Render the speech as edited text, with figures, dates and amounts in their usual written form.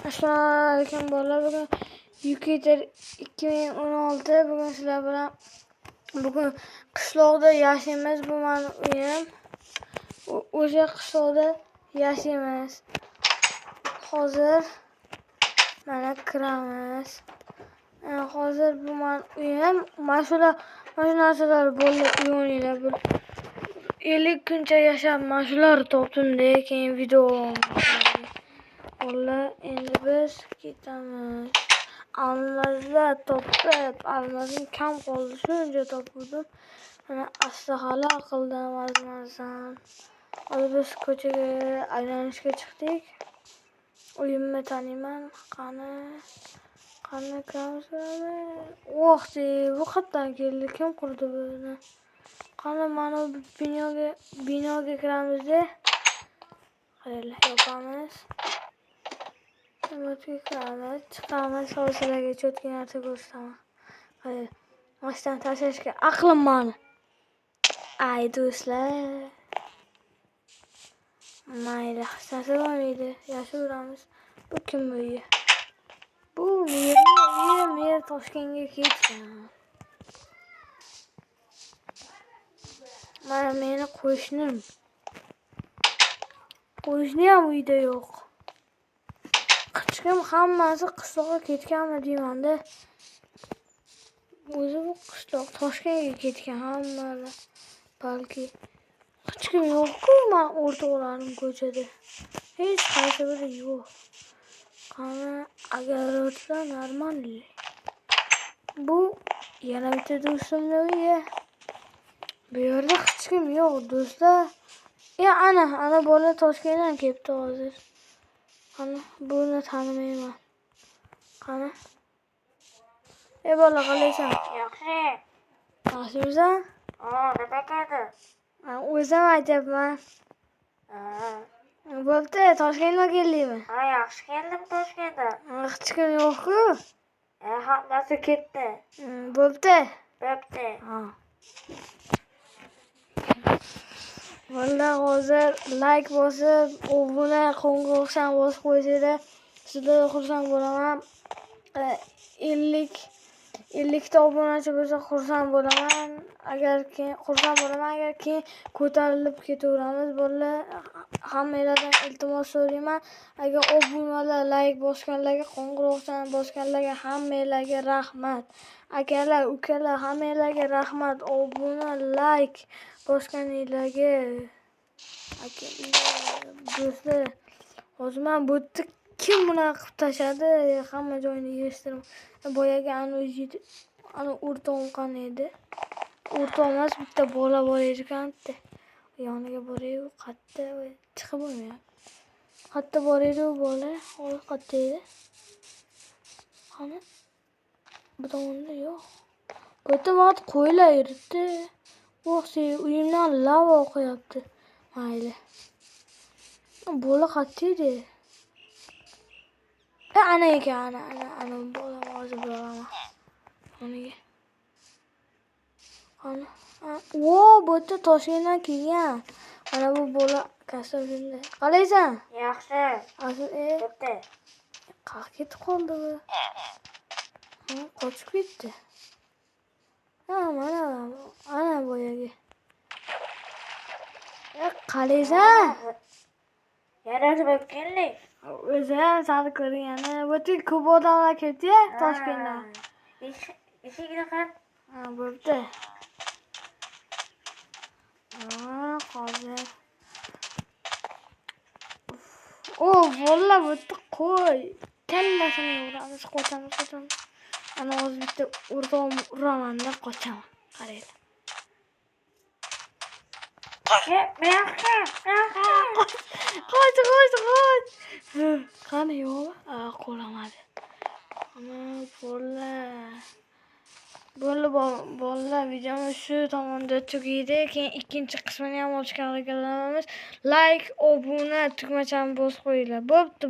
Assalomu alaykum bolalar. Bugun Jupiter 2016. Bugun sizlar bilan qishloqda yashaymiz. Bu meni uyim. O'sha qishloqda yashaymiz. Hozir mana kiramiz. Hozir bu meni uyim. Mana shu narsalar bo'ldi uyinglar. 50 kuncha yashab mana shularni topdim-da, keyin video Valla endi biz ketamiz. Almazlar topib, almazim kam qoldi, shuncha topdim. Mana astaxalar qildim azmazdan. Hozir biz ko'chaga aylanishga chiqdik. Uyimni taniyman. Qani kiramiz. Oh, bu qayerdan keldi? Kim qurdi buni? Qani mana bu binoga kiramiz-da. Qayerlar yopamiz. Chiqamiz, hozirlarga cho'tki narsa ko'rsataman. Hadi, mashdan tashlashga aqlim mani. Ay do'stlar. Mayli, hech narsa bo'lmaydi. Yashaveramiz. Bu kim uyi? Bu mer Toshkentga ketgan. Mana meni qo'shnim. Qo'shni ham uyda yo'q. Qichqim hammasi qishloqqa ketganmi deyman-da. O'zi bu qishloq Toshkentga ketgan hammalar. Balki qichqim yo'q-ku, men o'rtoqlarim ko'chada. Hech qaysi biri yo'q. Qani agarotlar normalniy. Bu yana bitta do'stimning uyi. Bu yerda qichqim yo'q, do'stlar. Ana bola Toshkentdan kelibdi hozir. Qani buni tanimayman. Qani? Bola, qalaysan? Yaxshi. Yaxshimisan? Nima qildi? O'zim aytyapman. Bo'pti, Toshkentdan keldingmi? Yaxshi keldim Toshkentdan. Hech kim yo'q-ku. Hammasi ketdi. Bo'pti. Bo'pti. Valla hozir like bosib, obuna qo'ng'iroqchani bosib qo'ysanglar, sizlarga xursand bo'laman. 50 ta obunachi bo'lsa xursand bo'laman. Agar keyin ko'tarilib ketaveramiz. Bolalar, hammanglardan iltimos so'rayman. Agar obunalar, like bosganlarga, qo'ng'iroqchani bosganlarga hammanglarga rahmat. Akalar, ukalar, hammanglarga rahmat. Obuna, like bosganinglarga. Do'stlar, hozir men bu yerda kim bunaqa qilib tashladi? Hamma joyini yig'ishtirib. Boyagi ana o'rtog'im qani edi? O'rtoq emas, bitta bola bor ekan-da. Yoniga borayu, qayerda chiqib bo'lmayapti. Qayerda bor edi u bola? Hozir qayerda edi? Qani? Bu tomonda yo'q. Bu yerda faqat qo'ylar yuribdi. Uyimdan lava oqyapti. Mayli. Bola qayerda edi? Ana ekan, ana bola hozir boraman. Oniga. Qani? Bu yerda Toshkentdan kelgan. Mana bu bola kasab shunda. Qalaysan? Yaxshi. Bo'pti. Qayerga ketib qoldi bu? Qochib ketdi. Ana boyagi. Qalaysan? Yana bo'lib keldik. O'zi ham sal ko'rgani. Bu yerga ko'p odamlar keldi-ya Toshkentdan. Eshikni qat. Bo'pti. Hozir. Valla bu yerda qo'y. Kallasini uramiz, qochamiz. Ana hozir bitta o'rtog'im uraman-da, qochaman. Qaranglar. Qoch. Qani yo'q? Qo'lamadi. Ana bolalar videomiz shu tomonda tugaydi. Keyin ikkinchi qismini ham olishga harakat qilamiz. Like, obuna tugmachani bosib qo'yinglar. Bo'pti.